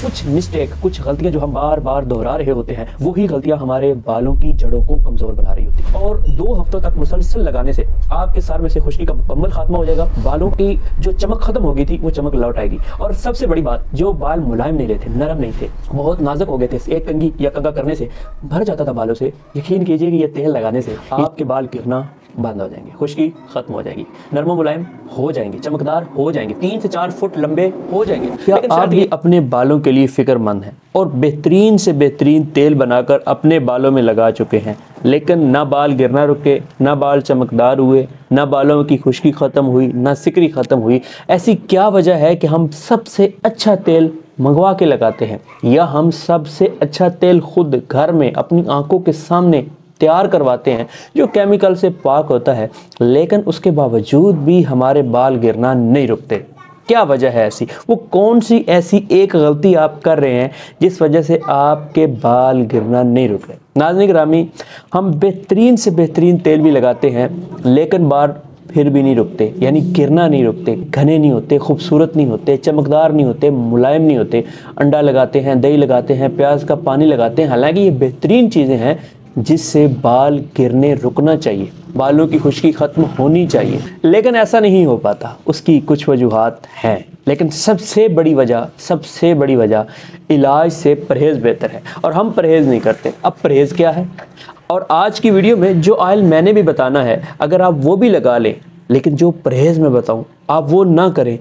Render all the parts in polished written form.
कुछ मिस्टेक, कुछ गलतियां जो हम बार बार दोहरा रहे होते हैं, वही गलतियां हमारे बालों की जड़ों को कमजोर बना रही होती है। और 2 हफ्तों तक मुसलसल लगाने से आपके सर में से खुश्की का मुकम्मल खात्मा हो जाएगा। बालों की जो चमक खत्म हो गई थी वो चमक लौट आएगी। और सबसे बड़ी बात, जो बाल मुलायम नहीं रहे थे, नरम नहीं थे, बहुत नाजुक हो गए थे, एक कंघी या कंघा करने से भर जाता था बालों से, यकीन कीजिए कि ये तेल लगाने से आपके बाल गिरना बंद हो जाएंगे, खुश्की खत्म हो जाएगी, नरम मुलायम हो जाएंगे, चमकदार हो जाएंगे, 3 से 4 फुट लंबे हो जाएंगे। क्या आप भी अपने बालों के लिए फिक्रमंद हैं और बेहतरीन से बेहतरीन तेल बनाकर अपने बालों में लगा चुके हैं, लेकिन ना बाल गिरना रुके, ना बाल चमकदार हुए, ना बालों की खुश्की ख़त्म हुई, ना सिकरी ख़त्म हुई? ऐसी क्या वजह है कि हम सबसे अच्छा तेल मंगवा के लगाते हैं, या हम सबसे अच्छा तेल खुद घर में अपनी आंखों के सामने तैयार करवाते हैं जो केमिकल से पाक होता है, लेकिन उसके बावजूद भी हमारे बाल गिरना नहीं रुकते? क्या वजह है ऐसी? वो कौन सी ऐसी एक गलती आप कर रहे हैं जिस वजह से आपके बाल गिरना नहीं रुक रहे? नाज़रीन गिरामी, हम बेहतरीन से बेहतरीन तेल भी लगाते हैं, लेकिन बाल फिर भी नहीं रुकते, यानी गिरना नहीं रुकते, घने नहीं होते, खूबसूरत नहीं होते, चमकदार नहीं होते, मुलायम नहीं होते। अंडा लगाते हैं, दही लगाते हैं, प्याज का पानी लगाते हैं, हालांकि ये बेहतरीन चीज़ें हैं जिससे बाल गिरने रुकना चाहिए, बालों की खुश्की ख़त्म होनी चाहिए, लेकिन ऐसा नहीं हो पाता। उसकी कुछ वजूहात हैं, लेकिन सबसे बड़ी वजह इलाज से परहेज़ बेहतर है, और हम परहेज़ नहीं करते। अब परहेज़ क्या है? और आज की वीडियो में जो ऑयल मैंने भी बताना है, अगर आप वो भी लगा लें, लेकिन जो परहेज़ मैं बताऊं आप वो ना करें,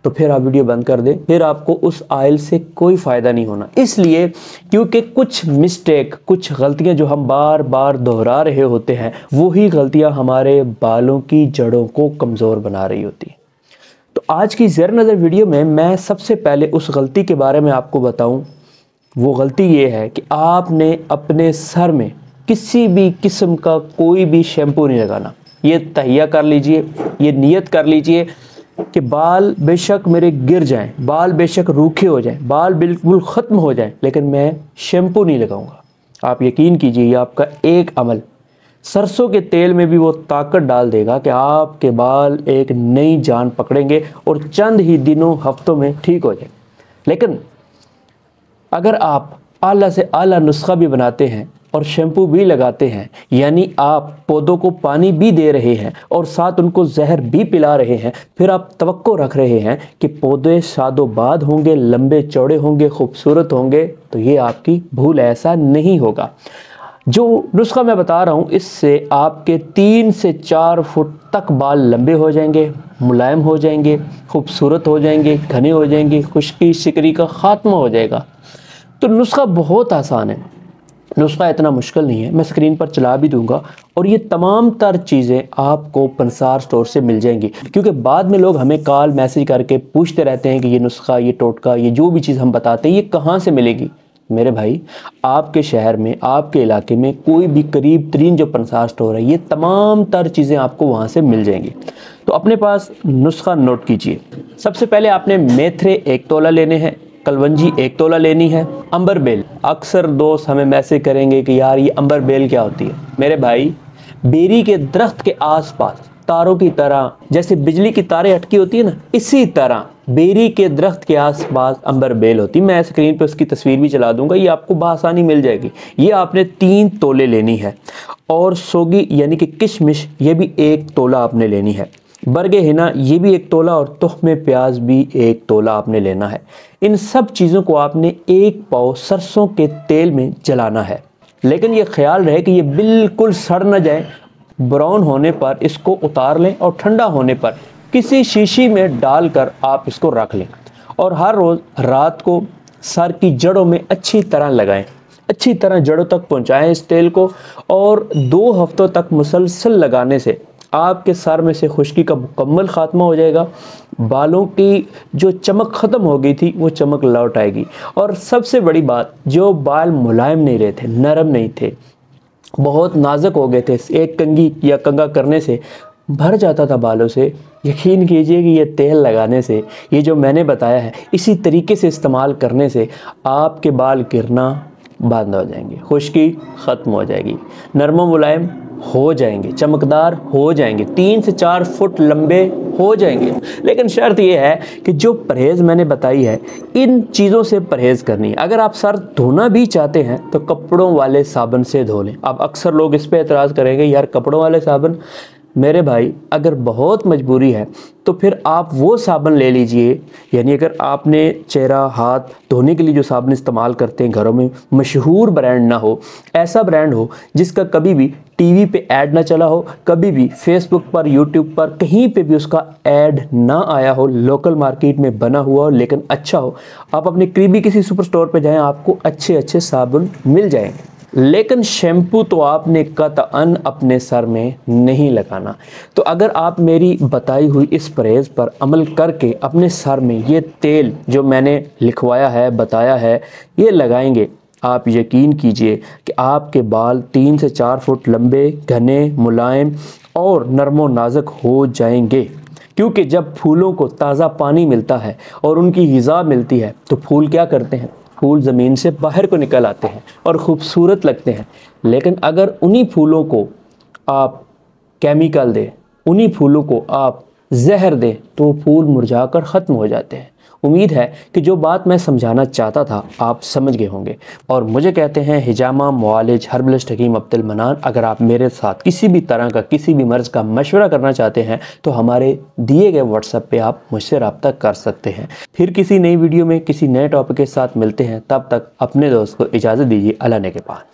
तो फिर आप वीडियो बंद कर दें, फिर आपको उस ऑयल से कोई फ़ायदा नहीं होना। इसलिए क्योंकि कुछ मिस्टेक, कुछ गलतियां जो हम बार बार दोहरा रहे होते हैं, वही गलतियां हमारे बालों की जड़ों को कमज़ोर बना रही होती हैं। तो आज की ज़ेर नज़र वीडियो में मैं सबसे पहले उस गलती के बारे में आपको बताऊं। वो गलती ये है कि आपने अपने सर में किसी भी किस्म का कोई भी शैम्पू नहीं लगाना। ये तहिया कर लीजिए, ये नियत कर लीजिए कि बाल बेशक मेरे गिर जाएं, बाल बेशक रूखे हो जाएं, बाल बिल्कुल ख़त्म हो जाएं, लेकिन मैं शैम्पू नहीं लगाऊंगा। आप यकीन कीजिए, ये आपका एक अमल सरसों के तेल में भी वो ताकत डाल देगा कि आपके बाल एक नई जान पकड़ेंगे और चंद ही दिनों, हफ्तों में ठीक हो जाएंगे। लेकिन अगर आप आला से आला नुस्खा भी बनाते हैं और शैम्पू भी लगाते हैं, यानी आप पौधों को पानी भी दे रहे हैं और साथ उनको जहर भी पिला रहे हैं, फिर आप तवक्को रख रहे हैं कि पौधे शादोबाद होंगे, लंबे चौड़े होंगे, खूबसूरत होंगे, तो ये आपकी भूल है, ऐसा नहीं होगा। जो नुस्खा मैं बता रहा हूँ, इससे आपके 3 से 4 फुट तक बाल लंबे हो जाएंगे, मुलायम हो जाएंगे, खूबसूरत हो जाएंगे, घने हो जाएंगे, खुश्की सिकरी का खात्मा हो जाएगा। तो नुस्खा बहुत आसान है, नुस्खा इतना मुश्किल नहीं है, मैं स्क्रीन पर चला भी दूंगा, और ये तमाम तर चीज़ें आपको पंसार स्टोर से मिल जाएंगी। क्योंकि बाद में लोग हमें कॉल मैसेज करके पूछते रहते हैं कि ये नुस्खा, ये टोटका, ये जो भी चीज़ हम बताते हैं ये कहाँ से मिलेगी। मेरे भाई, आपके शहर में, आपके इलाके में कोई भी करीब तरीन जो पंसार स्टोर है, ये तमाम तर चीज़ें आपको वहाँ से मिल जाएंगी। तो अपने पास नुस्खा नोट कीजिए। सबसे पहले आपने मेथरे 1 तोला लेने हैं, कलवंजी 1 तोला लेनी है, अंबर बेल। अक्सर दोस्त हमें मैसेज करेंगे कि यार ये अंबर बेल क्या होती है। मेरे भाई, बेरी के दरख्त के आसपास तारों की तरह, जैसे बिजली की तारें अटकी होती है ना, इसी तरह बेरी के दरख्त के आसपास अंबर बेल होती है। मैं स्क्रीन पर उसकी तस्वीर भी चला दूंगा, ये आपको बआसानी मिल जाएगी। ये आपने 3 तोले लेनी है, और सोगी यानी कि किशमिश, ये भी 1 तोला आपने लेनी है। बरगे हिना, ये भी 1 तोला, और तुख्मे प्याज भी 1 तोला आपने लेना है। इन सब चीज़ों को आपने 1 पाव सरसों के तेल में जलाना है, लेकिन ये ख्याल रहे कि ये बिल्कुल सड़ न जाए। ब्राउन होने पर इसको उतार लें, और ठंडा होने पर किसी शीशी में डालकर आप इसको रख लें, और हर रोज़ रात को सर की जड़ों में अच्छी तरह लगाएं, अच्छी तरह जड़ों तक पहुंचाएं इस तेल को। और 2 हफ्तों तक मुसलसल लगाने से आपके सर में से खुश्की का मुकम्मल खात्मा हो जाएगा, बालों की जो चमक ख़त्म हो गई थी वो चमक लौट आएगी। और सबसे बड़ी बात, जो बाल मुलायम नहीं रहे थे, नरम नहीं थे, बहुत नाजुक हो गए थे, एक कंघी या कंघा करने से भर जाता था बालों से, यकीन कीजिए कि ये तेल लगाने से, ये जो मैंने बताया है, इसी तरीके से इस्तेमाल करने से आपके बाल गिरना बंद हो जाएंगे, खुश्की ख़त्म हो जाएगी, नरम मुलायम ہو جائیں گے، چمکدار ہو جائیں گے، 3 سے 4 فٹ لمبے ہو جائیں گے۔ لیکن شرط یہ ہے کہ جو پرہیز میں نے بتائی ہے ان چیزوں سے پرہیز کرنی ہے۔ اگر آپ سر دھونا بھی چاہتے ہیں تو کپڑوں والے صابن سے دھو لیں۔ اب اکثر لوگ اس پہ اعتراض کریں گے یار کپڑوں والے صابن، میرے بھائی اگر بہت مجبوری ہے تو پھر آپ وہ صابن لے لیجئے، یعنی اگر آپ نے چہرہ ہاتھ دھونے کے لیے جو صابن استعمال کرتے ہیں گھروں میں، مشہور برانڈ نہ ہو، ایسا برانڈ ہو جس کا کبھی بھی ٹی وی پہ ایڈ نہ چلا ہو، کبھی بھی فیس بک پر، یوٹیوب پر کہیں پہ بھی اس کا ایڈ نہ آیا ہو، لوکل مارکیٹ میں بنا ہوا ہو لیکن اچھا ہو۔ آپ اپنے قریبی کسی سپر سٹور پہ جائیں، آپ کو اچھے اچھے صابن مل جائیں گے، لیکن شیمپو تو آپ نے قطعاً اپنے سر میں نہیں لگانا۔ تو اگر آپ میری بتائی ہوئی اس پرہیز پر عمل کر کے اپنے سر میں یہ تیل جو میں نے لکھوایا ہے، بتایا ہے، یہ لگائیں گے، آپ یقین کیجئے کہ آپ کے بال 3 سے 4 فٹ لمبے، گھنے، ملائم اور نرم و نازک ہو جائیں گے۔ کیونکہ جب پھولوں کو تازہ پانی ملتا ہے اور ان کی غذا ملتی ہے تو پھول کیا کرتے ہیں؟ پھول زمین سے باہر کو نکل آتے ہیں اور خوبصورت لگتے ہیں۔ لیکن اگر انہی پھولوں کو آپ کیمیکل دیں، انہی پھولوں کو آپ زہر دیں تو وہ پھول مرجھا کر ختم ہو جاتے ہیں۔ امید ہے کہ جو بات میں سمجھانا چاہتا تھا آپ سمجھ گئے ہوں گے۔ اور مجھے کہتے ہیں حجامہ معالج ہربلسٹ حکیم عبد المنان۔ اگر آپ میرے ساتھ کسی بھی طرح کا کسی بھی مرض کا مشورہ کرنا چاہتے ہیں تو ہمارے دیے گئے واٹس ایپ پہ آپ مجھ سے رابطہ کر سکتے ہیں۔ پھر کسی نئی ویڈیو میں کسی نئے ٹاپک کے ساتھ ملتے ہیں، تب تک اپنے دوست کو اجازت دیجیے۔ اللہ نگہبان۔